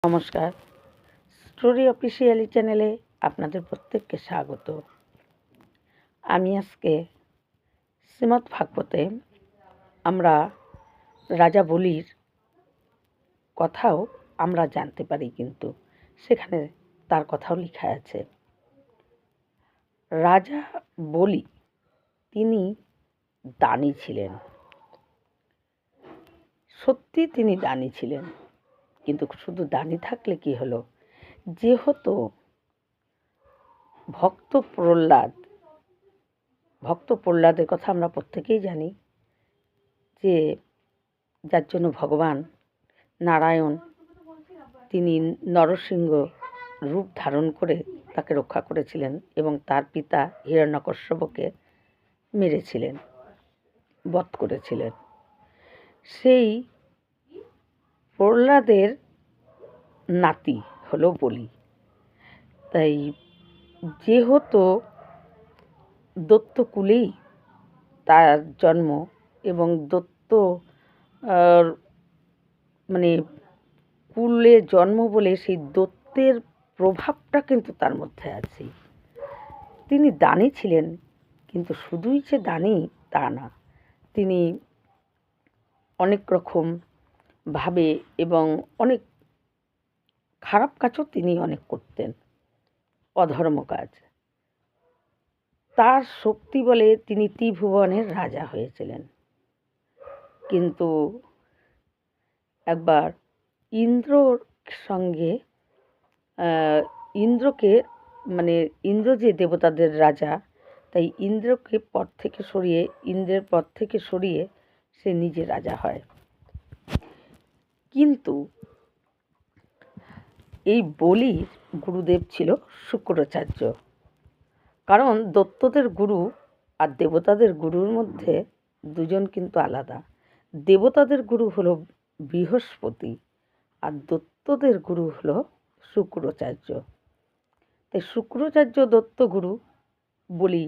নমস্কার, story officially চ্যানেলে আপনাদের প্রত্যেককে স্বাগত। আমি আজকে শ্রীমদ্ ভাগবতে আমরা রাজা বলির কথাও আমরা জানতে পারি, কিন্তু সেখানে তার কথাও লেখা আছে। রাজা বলি তিনি দানী ছিলেন, সত্যি তিনি দানী ছিলেন, কিন্তু শুধু দানী থাকলে কি হলো, যেহেতু ভক্ত প্রহ্লাদের কথা আমরা প্রত্যেকেই জানি, যে যার জন্য ভগবান নারায়ণ তিনি নরসিংহ রূপ ধারণ করে তাকে রক্ষা করেছিলেন এবং তার পিতা হিরণ্যকশ্যপকে মেরেছিলেন, বধ করেছিলেন। সেই প্রহ্লাদের নাতি হলো বলি। তাই যেহেতু দত্তকুলেই তার জন্ম এবং দত্ত কুলে জন্ম বলে সেই দত্তের প্রভাবটা কিন্তু তার মধ্যে আছে। তিনি দানী ছিলেন, কিন্তু শুধুই যে দানী তা না, তিনি অনেক রকম ভাবে এবং অনেক খারাপ কাজও তিনি অনেক করতেন, অধর্ম কাজ। তার শক্তি বলে তিনি ত্রিভুবনের রাজা হয়েছিলেন। কিন্তু একবার ইন্দ্রর সঙ্গে ইন্দ্র যে দেবতাদের রাজা, তাই ইন্দ্রের পদ থেকে সরিয়ে সে নিজে রাজা হয়। কিন্তু এই বলির গুরুদেব ছিল শুক্রাচার্য, কারণ দত্তদের গুরু আর দেবতাদের গুরুর মধ্যে দুজন কিন্তু আলাদা। দেবতাদের গুরু হলো বৃহস্পতি আর দত্তদের গুরু হলো শুক্রাচার্য। তাই শুক্রাচার্য দত্ত গুরু, বলি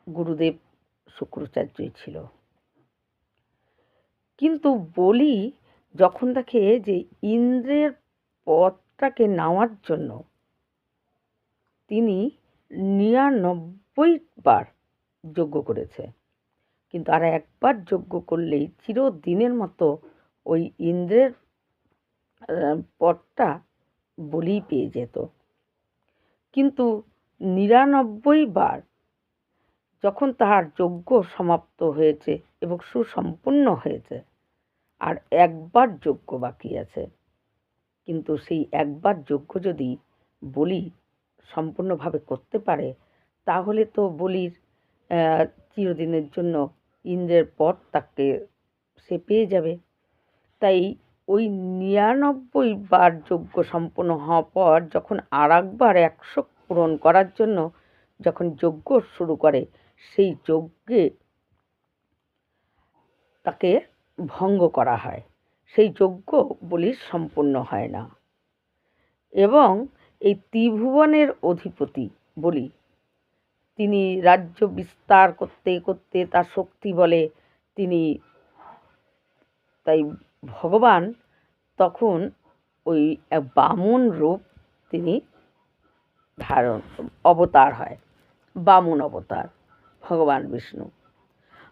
গুরুদেব শুক্রাচার্যই ছিল। কিন্তু বলি যখন দেখে যে ইন্দ্রের পদটাকে নেওয়ার জন্য তিনি 99 বার যজ্ঞ করেছে, কিন্তু আর একবার যজ্ঞ করলেই চিরদিনের মতো ওই ইন্দ্রের পদটা বলি পেয়ে যেত। কিন্তু 99 বার যখন তাহার যজ্ঞ সমাপ্ত হয়েছে এবং সুসম্পন্ন হয়েছে, আর একবার যজ্ঞ বাকি আছে, কিন্তু সেই একবার যজ্ঞ যদি বলি সম্পূর্ণভাবে করতে পারে, তাহলে তো বলির চিরদিনের জন্য ইন্দ্রের পদ তাকে সে পেয়ে যাবে। তাই ওই 99 বার যজ্ঞ সম্পন্ন হওয়ার পর যখন আর একবার 100 পূরণ করার জন্য যখন যজ্ঞ শুরু করে, সেই যজ্ঞে তাকে ভঙ্গ করা হয়, সেই যজ্ঞ বলির সম্পূর্ণ হয় না। এবং এই ত্রিভুবনের অধিপতি বলি তিনি রাজ্য বিস্তার করতে করতে তার শক্তি বলে তাই ভগবান তখন ওই বামন রূপ তিনি অবতার হয়। বামন অবতার ভগবান বিষ্ণু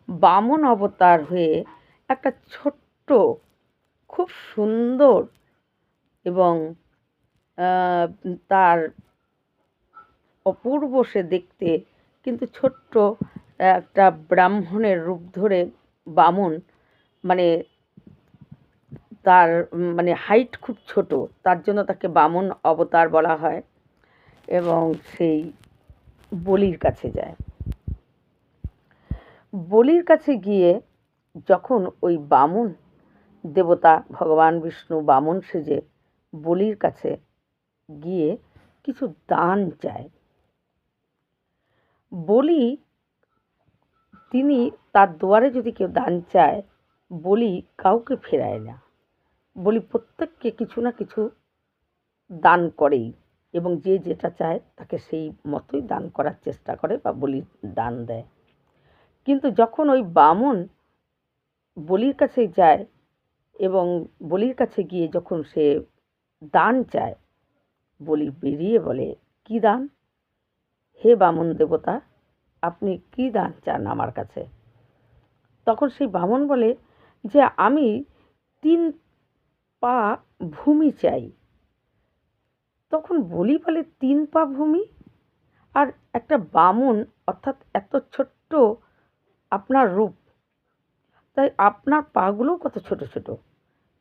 বামন অবতার হয়ে একটা ছোট্ট, খুব সুন্দর এবং তার অপূর্ব সে দেখতে, কিন্তু ছোট্ট একটা ব্রাহ্মণের রূপ ধরে বামন, তার হাইট খুব ছোট, তার জন্য তাকে বামন অবতার বলা হয়। এবং সেই বলির কাছে যায়। বলির কাছে গিয়ে যখন ওই বামন দেবতা ভগবান বিষ্ণু বামন সেজে বলির কাছে গিয়ে কিছু দান চায়, বলি তিনি তার দুয়ারে যদি কেউ দান চায়, বলি কাউকে ফেরায় না। বলি প্রত্যেককে কিছু না কিছু দান করেই, এবং যে যেটা চায় তাকে সেই মতোই দান করার চেষ্টা করে বা বলি দান দেয়। কিন্তু যখন ওই বামন বলির কাছে যায় এবং বলির কাছে গিয়ে যখন সে দান চায়। বলি বেরিয়ে বলে, কি দান? হে বামন দেবতা, আপনি কি দান চান আমার কাছে? তখন সেই বামন বলে যে আমি 3 পা ভূমি চাই। তখন বলি বলে 3 পা ভূমি? আর একটা বামন, অর্থাৎ এত ছোট্ট আপনার রূপ, তাই আপনার পাগুলোও কত ছোট ছোট,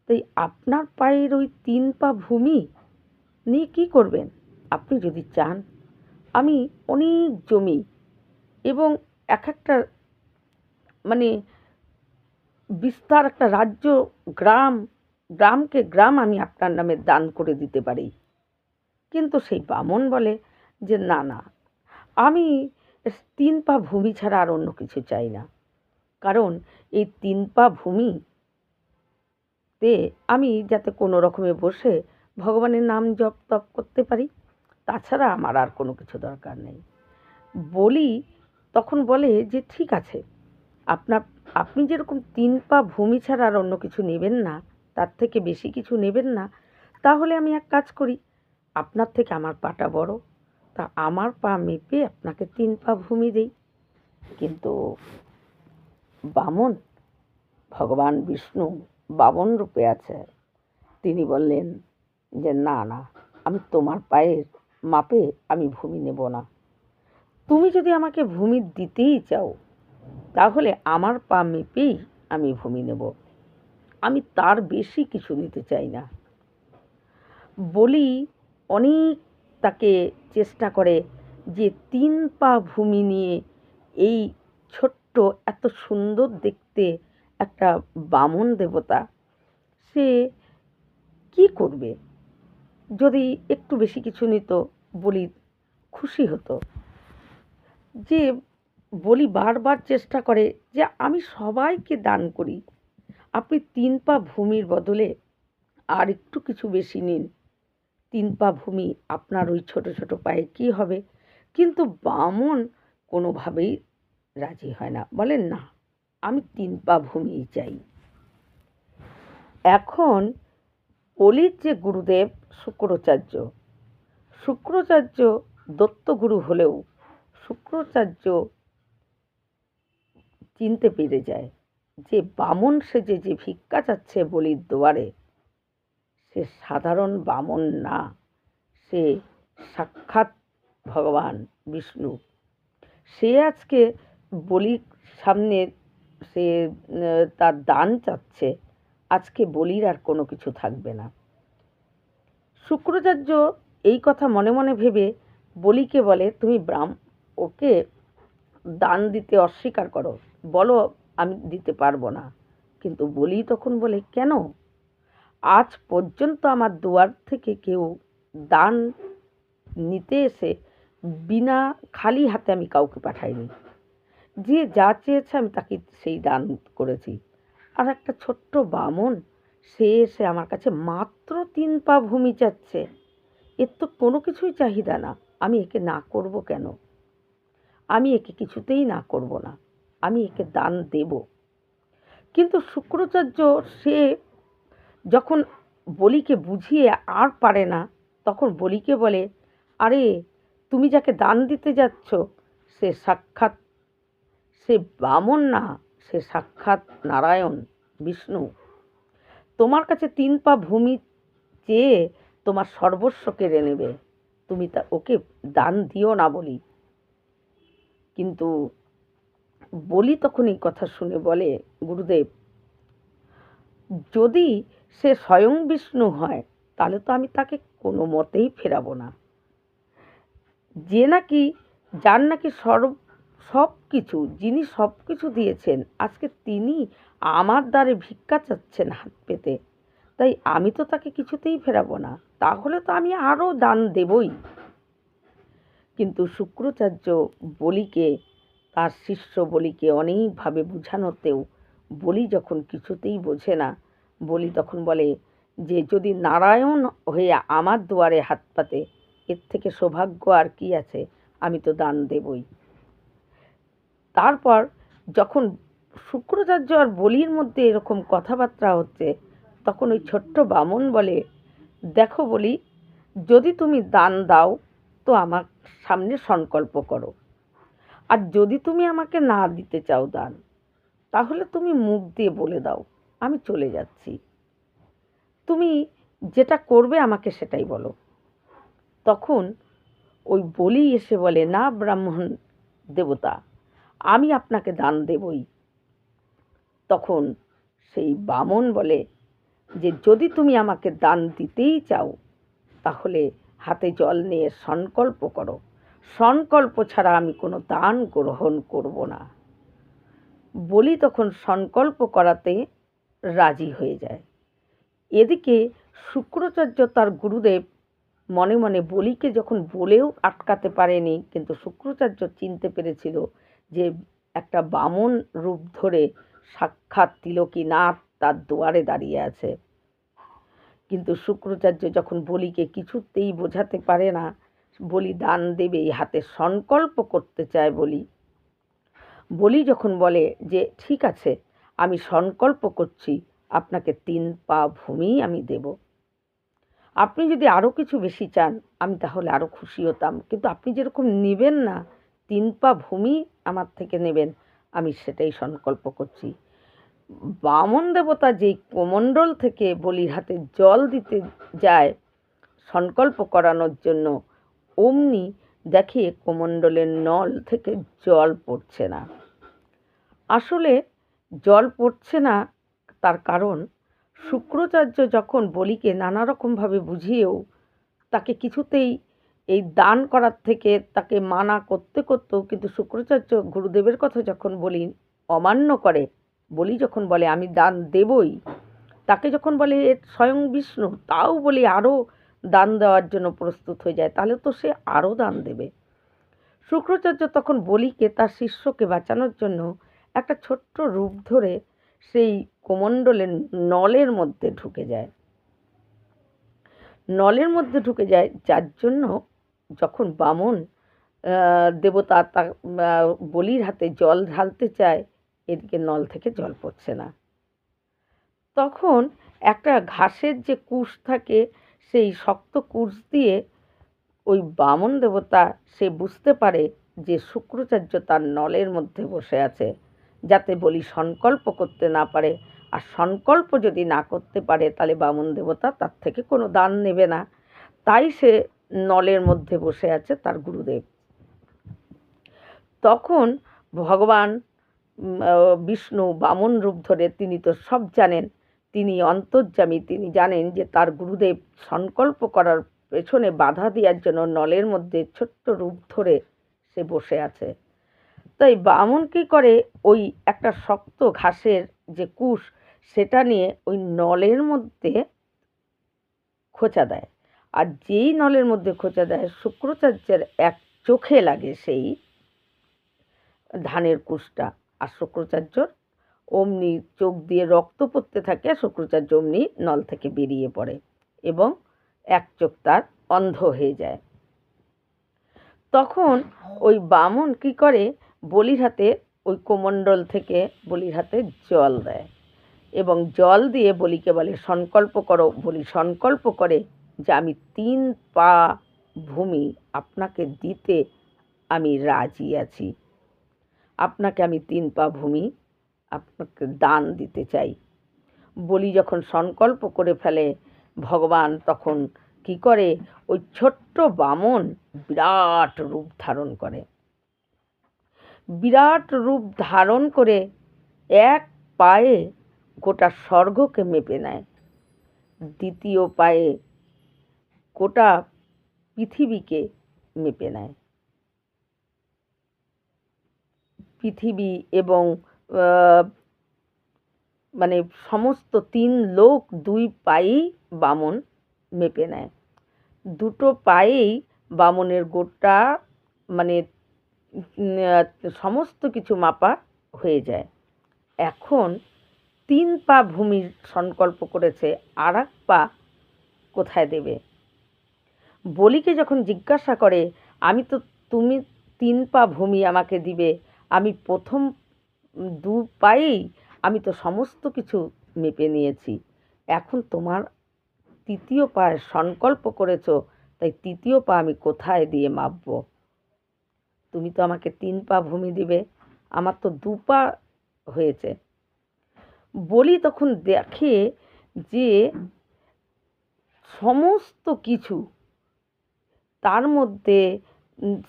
তাই আপনার পায়ের ওই 3 পা ভূমি নিয়ে কী করবেন? আপনি যদি চান আমি অনেক জমি এবং এক একটা মানে বিস্তার একটা রাজ্য, গ্রাম, গ্রামকে গ্রাম আমি আপনার নামে দান করে দিতে পারি। কিন্তু সেই বামন বলে যে না না, আমি 3 পা ভূমি ছাড়া আর অন্য কিছু চাই না। কারণ এই 3 পা ভূমিতে আমি যাতে কোনো রকমে বসে ভগবানের নাম জপ তপ করতে পারি, তাছাড়া আমার আর কোনো কিছু দরকার নেই। বলি তখন বলে যে ঠিক আছে, আপনি যেরকম 3 পা ভূমি ছাড়া আর অন্য কিছু নেবেন না, তার থেকে বেশি কিছু নেবেন না, তাহলে আমি এক কাজ করি, আপনার থেকে আমার পাটা বড়, তা আমার পা মেপে আপনাকে 3 পা ভূমি দেই। কিন্তু বামন, ভগবান বিষ্ণু বামন রূপে আছে, তিনি বললেন যে না না, আমি তোমার পায়ের মাপে আমি ভূমি নেব না। তুমি যদি আমাকে ভূমি দিতেই চাও, তাহলে আমার পা মেপেই আমি ভূমি নেব, আমি তার বেশি কিছু নিতে চাই না। বলি অনেক তাকে চেষ্টা করে যে 3 পা ভূমি নিয়ে এই ছোট্ট এত সুন্দর দেখতে একটা বামন দেবতা সে কি করবে? যদি একটু বেশি কিছু নিত, বলি খুশি হতো। যে বলি বারবার চেষ্টা করে যে আমি সবাইকে দান করি, আপনি 3 পা ভূমির বদলে আর একটু কিছু বেশি নিন। 3 পা ভূমি আপনার ওই ছোট ছোট পায়ে কী হবে? কিন্তু বামন কোনোভাবেই রাজি হয় না, বলেন না, আমি 3 পা ভূমিই চাই। এখন বলির যে গুরুদেব শুক্রাচার্য, শুক্রাচার্য দত্তগুরু হলেও শুক্রাচার্য চিনতে পেরে যায় যে বামন সেজে যে ভিক্ষা চাচ্ছে বলির দুয়ারে, সে সাধারণ বামন না, সে সাক্ষাৎ ভগবান বিষ্ণু। সে আজকে বলির সামনে সে তার দান চাচ্ছে, আজকে বলির আর কোনো কিছু থাকবে না। শুক্রাচার্য এই কথা মনে মনে ভেবে বলিকে বলে, তুমি ওকে দান দিতে অস্বীকার করো, বলো আমি দিতে পারবো না। কিন্তু বলি তখন বলে, কেন? আজ পর্যন্ত আমার দুয়ার থেকে কেউ দান নিতে এসে বিনা খালি হাতে আমি কাউকে পাঠাইনি। যে যা চেয়েছে আমি তাকে সেই দান করেছি। আর একটা ছোট্ট বামন, সে এসে আমার কাছে মাত্র 3 পা ভূমি চাচ্ছে, এর তো কোনো কিছুই চাহিদা না, আমি একে না করব কেন? আমি একে কিছুতেই না করব না, আমি একে দান দেব। কিন্তু শুক্রাচার্য সে যখন বলিকে বুঝিয়ে আর পারে না, তখন বলিকে বলে, আরে তুমি যাকে দান দিতে যাচ্ছ সে সাক্ষাৎ, সে বামন না, সে সাক্ষাৎ নারায়ণ বিষ্ণু। তোমার কাছে 3 পা ভূমি চেয়ে তোমার সর্বস্ব কেড়ে নেবে, তুমি ওকে দান দিও না বলি। কিন্তু বলি তখন এই কথা শুনে বলে, গুরুদেব, যদি সে স্বয়ং বিষ্ণু হয় তাহলে তো আমি তাকে কোনো মতেই ফেরাবো না। যে নাকি, যার নাকি সব কিছু, যিনি সব কিছু দিয়েছেন, আজকে তিনি আমার দ্বারে ভিক্ষা চাচ্ছেন হাত পেতে, তাই আমি তো তাকে কিছুতেই ফেরাবো না, তাহলে তো আমি আরও দান দেবই। কিন্তু শুক্রাচার্য বলিকে, তার শিষ্য বলিকে অনেকভাবে বোঝানোতেও বলি যখন কিছুতেই বোঝে না, বলি তখন বলে যে যদি নারায়ণ হয়ে আমার দুয়ারে হাত পাতে, এর থেকে সৌভাগ্য আর কি আছে, আমি তো দান দেবই। তারপর যখন শুক্রাচার্য আর বলির মধ্যে এরকম কথাবার্তা হচ্ছে, তখন ওই ছোট্ট বামন বলে, দেখো বলি, যদি তুমি দান দাও তো আমার সামনে সংকল্প করো, আর যদি তুমি আমাকে না দিতে চাও দান, তাহলে তুমি মুখ দিয়ে বলে দাও আমি চলে যাচ্ছি। তুমি যেটা করবে আমাকে সেটাই বলো। তখন ওই বলি এসে বলে, না ব্রাহ্মণ দেবতা, আমি আপনাকে দান দেবই। তখন সেই বামন বলে যে যদি তুমি আমাকে দান দিতেই চাও তাহলে হাতে জল নিয়ে সংকল্প করো, সংকল্প ছাড়া আমি কোনো দান গ্রহণ করব না। বলি তখন সংকল্প করাতে রাজি হয়ে যায়। এদিকে শুক্রাচার্য তার গুরুদেব মনে মনে বলিকে যখন বলেও আটকাতে পারেনি, কিন্তু শুক্রাচার্য চিনতে পেরেছিল যে একটা বামন রূপ ধরে সাক্ষাৎ তিলকীনাথ তার দুয়ারে দাঁড়িয়ে আছে। কিন্তু শুক্রাচার্য যখন বলিকে কিছুতেই বোঝাতে পারে না বলি দান দেবে, হাতে সংকল্প করতে চায় বলি যখন বলে যে ঠিক আছে, আমি সংকল্প করছি, আপনাকে 3 পা ভূমি আমি দেব। আপনি যদি আরও কিছু বেশি চান আমি তাহলে আরও খুশি হতাম, কিন্তু আপনি যেরকম নেবেন না, 3 পা ভূমি আমার থেকে নেবেন, আমি সেটাই সংকল্প করছি। বামন দেবতা যেই কমণ্ডল থেকে বলির হাতে জল দিতে যায় সংকল্প করানোর জন্য, অমনি দেখে কমণ্ডলের নল থেকে জল পড়ছে না। আসলে জল পড়ছে না তার কারণ শুক্রাচার্য যখন বলিকে নানা রকমভাবে বুঝিয়েও তাকে কিছুতেই এই দান করার থেকে তাকে মানা করতে করতেও, কিন্তু শুক্রাচার্য গুরুদেবের কথা যখন বলি অমান্য করে, বলি যখন বলে আমি দান দেবই, তাকে যখন বলে স্বয়ং বিষ্ণু, তাও বলি আরও দান দেওয়ার জন্য প্রস্তুত হয়ে যায়, তাহলে তো সে আরও দান দেবে। শুক্রাচার্য তখন বলিকে তার শিষ্যকে বাঁচানোর জন্য একটা ছোট্ট রূপ ধরে সেই কমণ্ডলের নলের মধ্যে ঢুকে যায়। নলের মধ্যে ঢুকে যায়, যার জন্য যখন বামন দেবতা তার বলির হাতে জল ঢালতে চায়, এদিকে নল থেকে জল পড়ছে না। তখন একটা ঘাসের যে কুশ থাকে, সেই শক্ত কুশ দিয়ে ওই বামন দেবতা সে বুঝতে পারে যে শুক্রাচার্য তার নলের মধ্যে বসে আছে, যাতে বলি সংকল্প করতে না পারে। আর সংকল্প যদি না করতে পারে তাহলে বামন দেবতা তার থেকে কোনো দান নেবে না, তাই সে নলের মধ্যে বসে আছে তার গুরুদেব। তখন ভগবান বিষ্ণু বামন রূপ ধরে, তিনি তো সব জানেন, তিনি অন্তর্যামী, তিনি জানেন যে তার গুরুদেব সংকল্প করার পেছনে বাধা দেওয়ার জন্য নলের মধ্যে ছোট্ট রূপ ধরে সে বসে আছে। তাই বামন কী করে, ওই একটা শক্ত ঘাসের যে কুশ সেটা নিয়ে ওই নলের মধ্যে খোঁচা দেয়, আর যেই নলের মধ্যে খোঁচা দেয় শুক্রাচার্যের এক চোখে লাগে সেই ধানের কুশটা, আর শুক্রাচার্যর অমনি চোখ দিয়ে রক্ত পড়তে থাকে, আর শুক্রাচার্য অমনি নল থেকে বেরিয়ে পড়ে এবং এক চোখ তার অন্ধ হয়ে যায়। তখন ওই বামন কী করে, বলির হাতে ওই কোমণ্ডল থেকে বলির হাতে জল দেয় এবং জল দিয়ে বলিকে বলে সংকল্প করো। বলি সংকল্প করে যে আমি 3 পা ভূমি আপনাকে দিতে আমি রাজি আছি, আপনাকে আমি 3 পা ভূমি আপনাকে দান দিতে চাই। বলি যখন সংকল্প করে ফেলে, ভগবান তখন কি করে, ওই ছোট্ট বামন বিরাট রূপ ধারণ করে। বিরাট রূপ ধারণ করে এক পায়ে গোটা স্বর্গকে মেপে নেয়, দ্বিতীয় পায়ে গোটা পৃথিবীকে মেপে নেয়। পৃথিবী এবং মানে সমস্ত 3 লোক 2 পায়েই বামন মেপে নেয়। 2টো পায়েই বামনের গোটা মানে সমস্ত কিছু মাপা হয়ে যায়। এখন 3 পা ভূমির সংকল্প করেছে, আর 1 পা কোথায় দেবে? বলিকে যখন জিজ্ঞাসা করে, তুমি 3 পা ভূমি আমাকে দিবে, আমি প্রথম 2 পায়েই আমি তো সমস্ত কিছু মেপে নিয়েছি, এখন তোমার তৃতীয় পায়ের সংকল্প করেছ, তাই তৃতীয় পা আমি কোথায় দিয়ে মাপব? তুমি তো আমাকে 3 পা ভূমি দিবে, আমার তো 2 পা হয়েছে। বলি তখন দেখে যে সমস্ত কিছু তার মধ্যে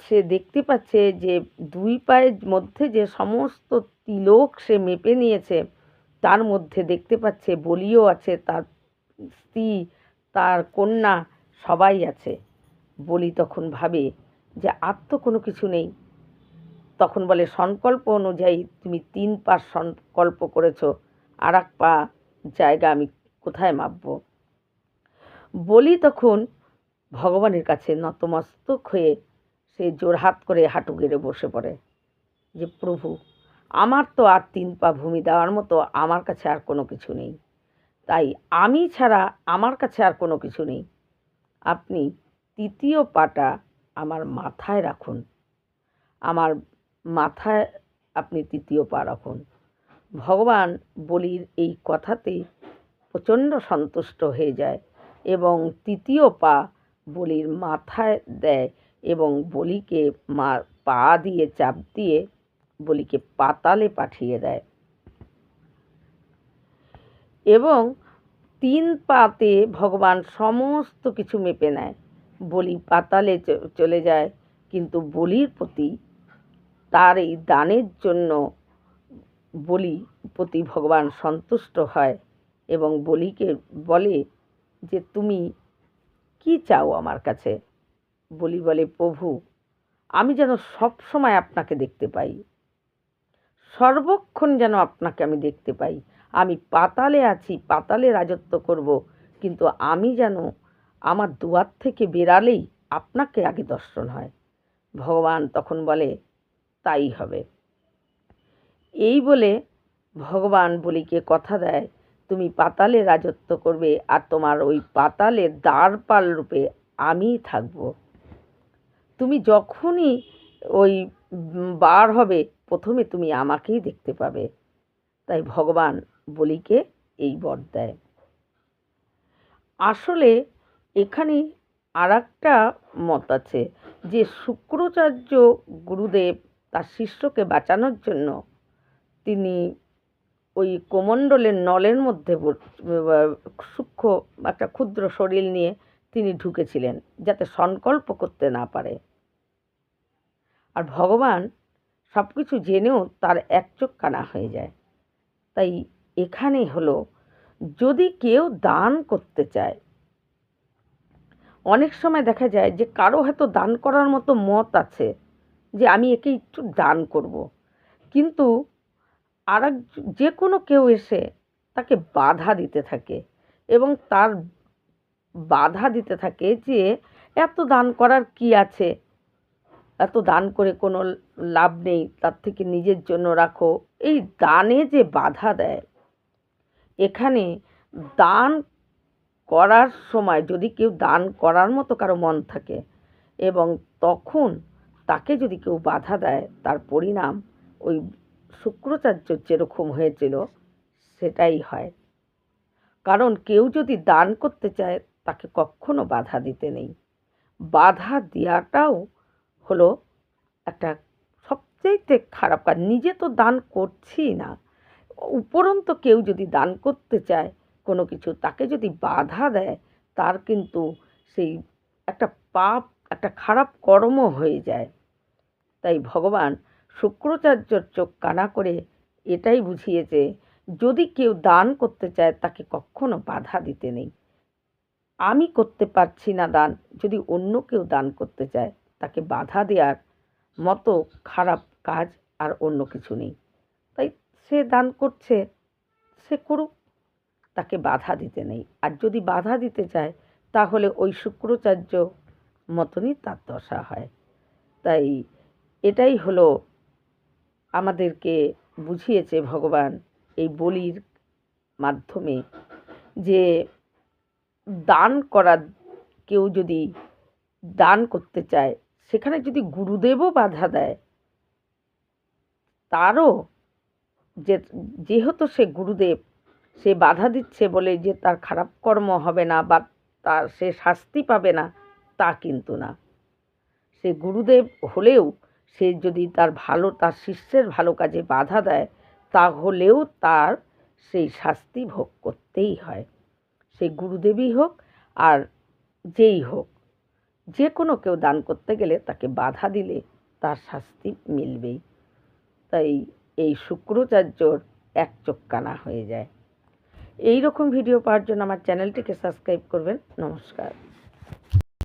সে দেখতে পাচ্ছে যে 2 পায়ের মধ্যে যে সমস্ত তিলক সে মেপে নিয়েছে, তার মধ্যে দেখতে পাচ্ছে বলিও আছে, তার স্ত্রী, তার কন্যা সবাই আছে। বলি তখন ভাবে যে আর তো কোনো কিছু নেই। তখন বলে, সংকল্প অনুযায়ী তুমি 3 পা সংকল্প করেছ, আর 1 পা জায়গা আমি কোথায় মাপব? বলি তখন ভগবানের কাছে নতমস্তক হয়ে সে জোড়হাত করে হাঁটু গেড়ে বসে পড়ে যে, প্রভু, আমার তো আর 3 পা ভূমি দেওয়ার মতো আমার কাছে আর কোনো কিছু নেই, তাই আমি ছাড়া আমার কাছে আর কোনো কিছু নেই। আপনি তৃতীয় পাটা আমার মাথায় রাখুন, আমার মাথায় আপনি তৃতীয় পা রাখুন। ভগবান বলির এই কথাতে প্রচণ্ড সন্তুষ্ট হয়ে যায় এবং তৃতীয় পা বলির মাথায় দেয় এবং বলিকে পা দিয়ে চাপ দিয়ে বলিকে পাতালে পাঠিয়ে দেয় এবং 3 পাতে ভগবান সমস্ত কিছু মেপে নেয়। বলি পাতালে চলে যায়, কিন্তু বলির প্রতি তার এই দানের জন্য বলি প্রতি ভগবান সন্তুষ্ট হয় এবং বলিকে বলে যে, তুমি কি চাও আমার কাছে? বলি বলে, প্রভু, আমি যেন সব সময় আপনাকে দেখতে পাই, সর্বক্ষণ যেন আপনাকে আমি দেখতে পাই। আমি পাতালে আছি, পাতালে রাজত্ব করব, কিন্তু আমি যেন আমার দুয়ার থেকে বেরালেই আপনাকে আগে দর্শন হয়। ভগবান তখন বলে, তাই হবে। এই বলে ভগবান বলিকে কথা দেয়, তুমি পাতালে রাজত্ব করবে, আর তোমার ওই পাতালে দ্বারপাল রূপে আমিই থাকব। তুমি যখনই ওই বার হবে, প্রথমে তুমি আমাকেই দেখতে পাবে। তাই ভগবান বলিকে এই বর দেয়। আসলে এখানে আর একটা মত আছে যে শুক্রাচার্য গুরুদেব তার শিষ্যকে বাঁচানোর জন্য তিনি ওই কোমণ্ডলের নলের মধ্যে সূক্ষ্ম একটা ক্ষুদ্র শরীর নিয়ে তিনি ঢুকেছিলেন, যাতে সংকল্প করতে না পারে। আর ভগবান সব কিছু জেনেও তার এক চোখ কানা হয়ে যায়। তাই এখানে হলো, যদি কেউ দান করতে চায়, অনেক সময় দেখা যায় যে কারো হয়তো দান করার মতো মত আছে যে আমি একে একটু দান করব, কিন্তু আর যে কোনো কেউ এসে তাকে বাধা দিতে থাকে এবং তার বাধা দিতে থাকে যে এত দান করার কি আছে, এত দান করে কোনো লাভ নেই, তার থেকে নিজের জন্য রাখো। এই দানে যে বাধা দেয়, এখানে দান করার সময় যদি কেউ দান করার মতো কারো মন থাকে এবং তখন তাকে যদি কেউ বাধা দেয়, তার পরিণাম ওই শুক্রাচার্যর যেরকম হয়েছিল সেটাই হয়। কারণ কেউ যদি দান করতে চায়, তাকে কখনো বাধা দিতে নেই। বাধা দেওয়াটাও হলো একটা সবচাইতে খারাপ কাজ। নিজে তো দান করছি না, উপরন্তু কেউ যদি দান করতে চায় কোনো কিছু, তাকে যদি বাধা দেয়, তার কিন্তু সেই একটা পাপ, একটা খারাপ কর্ম হয়ে যায়। তাই ভগবান শুক্রাচার্যর চোখ কানা করে এটাই বুঝিয়েছে, যদি কেউ দান করতে চায় তাকে কখনো বাধা দিতে নেই। আমি করতে পারছি না দান, যদি অন্য কেউ দান করতে চায় তাকে বাধা দেওয়ার মতো খারাপ কাজ আর অন্য কিছু নেই। তাই সে দান করছে, সে করুক, তাকে বাধা দিতে নেই। আর যদি বাধা দিতে চায় তাহলে ওই শুক্রাচার্য মতনই তার দশা হয়। তাই এটাই হলো আমাদেরকে বুঝিয়েছে ভগবান এই বলির মাধ্যমে, যে দান করা, কেউ যদি দান করতে চায়, সেখানে যদি গুরুদেবও বাধা দেয়, তারও যেহেতু সে গুরুদেব, সে বাধা দিচ্ছে বলে যে তার খারাপ কর্ম হবে না বা তার সে শাস্তি পাবে না তা কিন্তু না। সে গুরুদেব হলেও সে যদি তার শিষ্যের ভালো কাজে বাধা দেয় তাহলেও তার সেই শাস্তি ভোগ করতেই হয়। সে গুরুদেবই হোক আর যেই হোক, যে কোনো কেউ দান করতে গেলে তাকে বাধা দিলে তার শাস্তি মিলবেই। তাই এই শুক্রাচার্যর এক চোখ কানা হয়ে যায়। এই রকম ভিডিও পাওয়ার জন্য আমার চ্যানেলটিকে সাবস্ক্রাইব করবেন। নমস্কার।